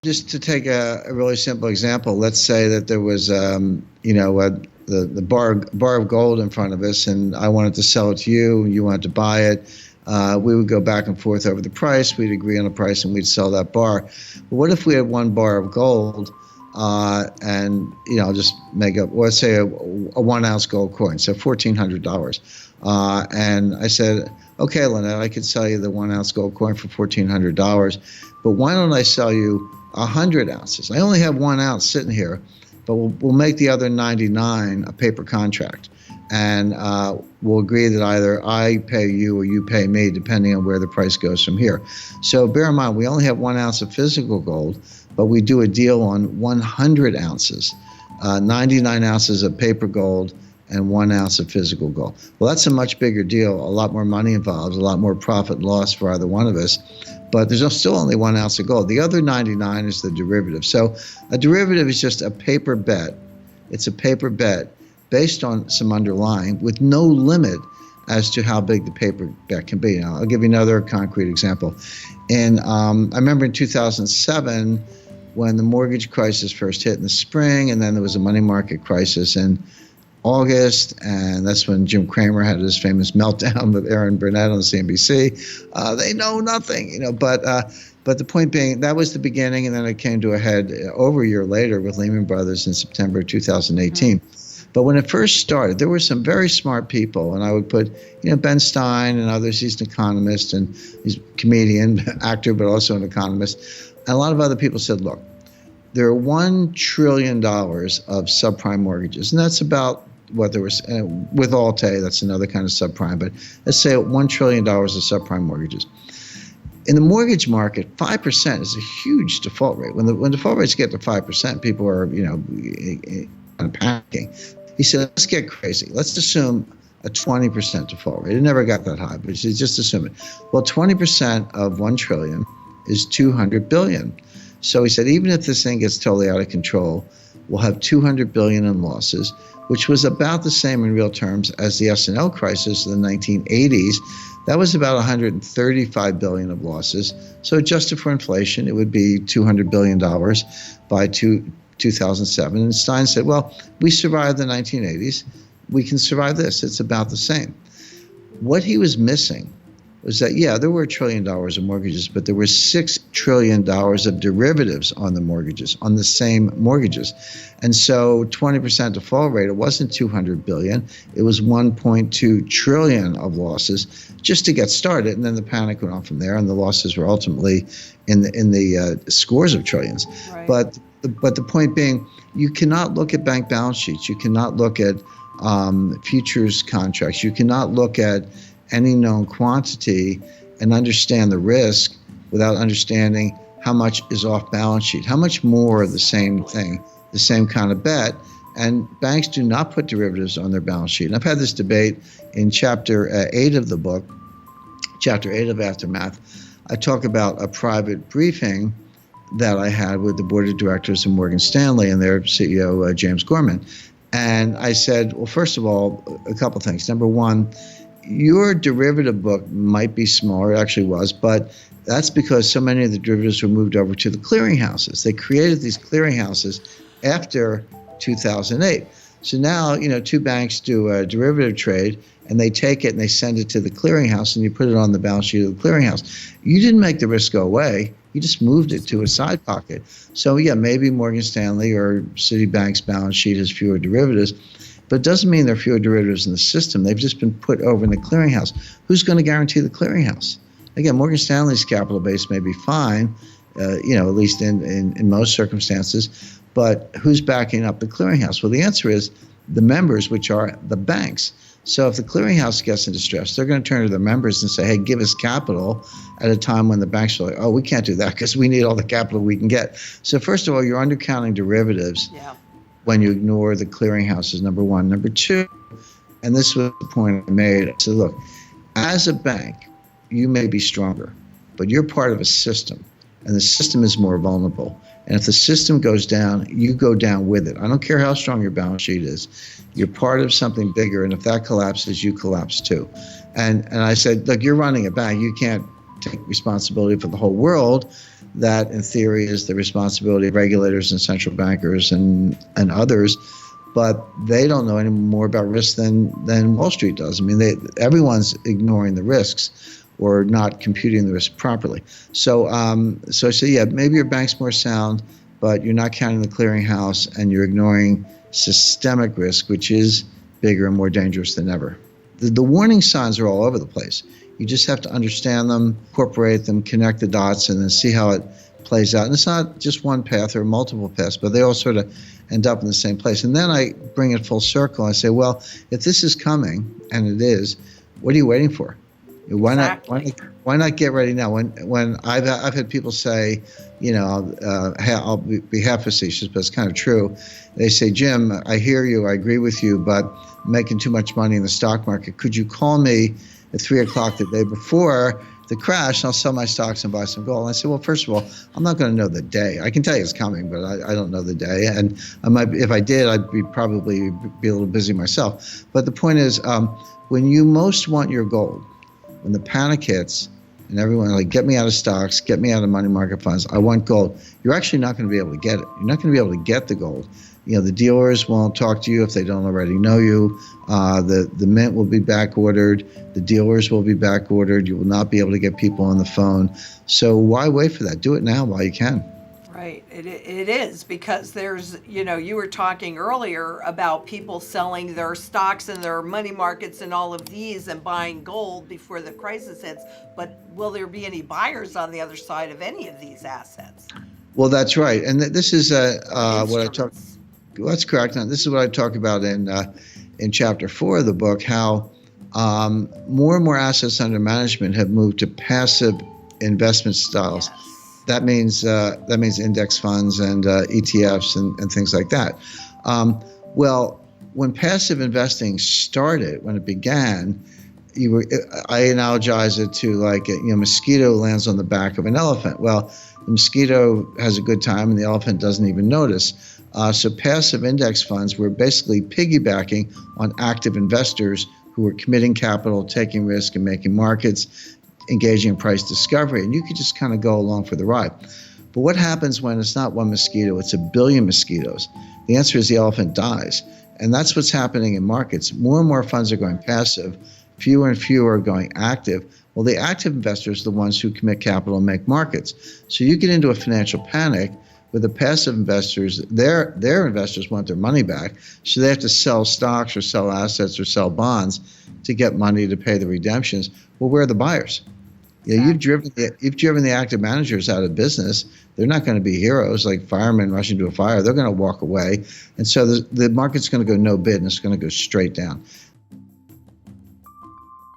Just to take a really simple example, let's say that there was, the bar of gold in front of us, and I wanted to sell it to you, you wanted to buy it. We would go back and forth over the price. We'd agree on a price, and we'd sell that bar. But what if we had one bar of gold, and I'll just make up, let's say a 1 ounce gold coin, so $1,400. And I said, okay, Lynette, I could sell you the 1 ounce gold coin for $1,400, but why don't I sell you 100 ounces? I only have 1 ounce sitting here, but we'll make the other 99 a paper contract. And we'll agree that either I pay you or you pay me, depending on where the price goes from here. So bear in mind, we only have 1 ounce of physical gold, but we do a deal on 100 ounces, 99 ounces of paper gold, and 1 ounce of physical gold. Well, that's a much bigger deal, a lot more money involved, a lot more profit and loss for either one of us. But there's still only 1 ounce of gold. The other 99 is the derivative. So a derivative is just a paper bet. It's a paper bet based on some underlying with no limit as to how big the paper bet can be. Now, I'll give you another concrete example. And I remember in 2007, when the mortgage crisis first hit in the spring, and then there was a money market crisis in August, and that's when Jim Cramer had his famous meltdown with Aaron Burnett on CNBC. They know nothing, but the point being, that was the beginning, and then it came to a head over a year later with Lehman Brothers in September 2018. But when it first started, there were some very smart people, and I would put, Ben Stein and others. He's an economist, and he's a comedian, actor, but also an economist. And a lot of other people said, look, there are $1 trillion of subprime mortgages, and that's about what there was with Alt-A. That's another kind of subprime, but let's say $1 trillion of subprime mortgages. In the mortgage market, 5% is a huge default rate. When default rates get to 5%, people are kind of panicking. He said, let's get crazy. Let's assume a 20% default rate. It never got that high, but just assume it. Well, 20% of 1 trillion is 200 billion. So he said, even if this thing gets totally out of control, we'll have 200 billion in losses, which was about the same in real terms as the S&L crisis in the 1980s. That was about 135 billion of losses. So adjusted for inflation, it would be $200 billion by 2007. And Stein said, well, we survived the 1980s. We can survive this. It's about the same. What he was missing was that, there were $1 trillion of mortgages, but there were $6 trillion of derivatives on the mortgages, on the same mortgages. And so 20% default rate, it wasn't 200 billion, it was 1.2 trillion of losses just to get started. And then the panic went on from there, and the losses were ultimately in the scores of trillions. Right. But the point being, you cannot look at bank balance sheets. You cannot look at futures contracts. You cannot look at any known quantity and understand the risk without understanding how much is off balance sheet, how much more of the same thing, the same kind of bet. And banks do not put derivatives on their balance sheet. And I've had this debate in chapter 8 of the book, chapter 8 of Aftermath. I talk about a private briefing that I had with the board of directors of Morgan Stanley and their CEO, James Gorman. And I said, well, first of all, a couple things. Number one, your derivative book might be smaller, it actually was, but that's because so many of the derivatives were moved over to the clearinghouses. They created these clearinghouses after 2008. So now, two banks do a derivative trade, and they take it and they send it to the clearinghouse, and you put it on the balance sheet of the clearinghouse. You didn't make the risk go away. You just moved it to a side pocket. So maybe Morgan Stanley or Citibank's balance sheet has fewer derivatives, but it doesn't mean there are fewer derivatives in the system. They've just been put over in the clearinghouse. Who's going to guarantee the clearinghouse? Again, Morgan Stanley's capital base may be fine, at least in most circumstances, but who's backing up the clearinghouse? Well, the answer is the members, which are the banks. So if the clearinghouse gets in distress, they're going to turn to their members and say, hey, give us capital, at a time when the banks are like, oh, we can't do that because we need all the capital we can get. So first of all, you're undercounting derivatives when you ignore the clearinghouses, number one. Number two, and this was the point I made, I said, look, as a bank, you may be stronger, but you're part of a system, and the system is more vulnerable. And if the system goes down, you go down with it. I don't care how strong your balance sheet is. You're part of something bigger, and if that collapses, you collapse too. And I said, look, you're running a bank. You can't take responsibility for the whole world, that in theory is the responsibility of regulators and central bankers and others, but they don't know any more about risk than Wall Street does. I mean, everyone's ignoring the risks or not computing the risk properly. So I say, yeah, maybe your bank's more sound, but you're not counting the clearinghouse and you're ignoring systemic risk, which is bigger and more dangerous than ever. The warning signs are all over the place. You just have to understand them, incorporate them, connect the dots, and then see how it plays out. And it's not just one path or multiple paths, but they all sort of end up in the same place. And then I bring it full circle. I say, well, if this is coming, and it is, what are you waiting for? Why not get ready now? When I've had people say, I'll be half facetious, but it's kind of true. They say, Jim, I hear you, I agree with you, but I'm making too much money in the stock market. Could you call me at 3 o'clock the day before the crash, and I'll sell my stocks and buy some gold? And I said, well, first of all, I'm not going to know the day. I can tell you it's coming, but I don't know the day. And if I did, I'd probably be a little busy myself. But the point is, when you most want your gold, when the panic hits and everyone like, get me out of stocks, get me out of money market funds, I want gold, you're actually not going to be able to get it. You're not going to be able to get the gold. The dealers won't talk to you if they don't already know you. The mint will be back ordered. The dealers will be back ordered. You will not be able to get people on the phone. So why wait for that? Do it now while you can. Right. It is, because there's, you were talking earlier about people selling their stocks and their money markets and all of these and buying gold before the crisis hits. But will there be any buyers on the other side of any of these assets? Well, that's right. And this is what I talk. That's correct. Now, this is what I talk about in chapter 4 of the book, how more and more assets under management have moved to passive investment styles. Yes. That means index funds and ETFs and things like that. Well, when passive investing started, when it began, I analogize it to like a mosquito lands on the back of an elephant. Well, the mosquito has a good time and the elephant doesn't even notice. So passive index funds were basically piggybacking on active investors who were committing capital, taking risk, and making markets, engaging in price discovery, and you could just kind of go along for the ride. But what happens when it's not one mosquito, it's a billion mosquitoes? The answer is the elephant dies. And that's what's happening in markets. More and more funds are going passive, fewer and fewer are going active. Well, the active investors are the ones who commit capital and make markets. So you get into a financial panic with the passive investors. Their investors want their money back, so they have to sell stocks or sell assets or sell bonds to get money to pay the redemptions. Well, where are the buyers? Yeah, you've driven the active managers out of business. They're not going to be heroes like firemen rushing to a fire. They're going to walk away. And so the market's going to go no bid, and it's going to go straight down.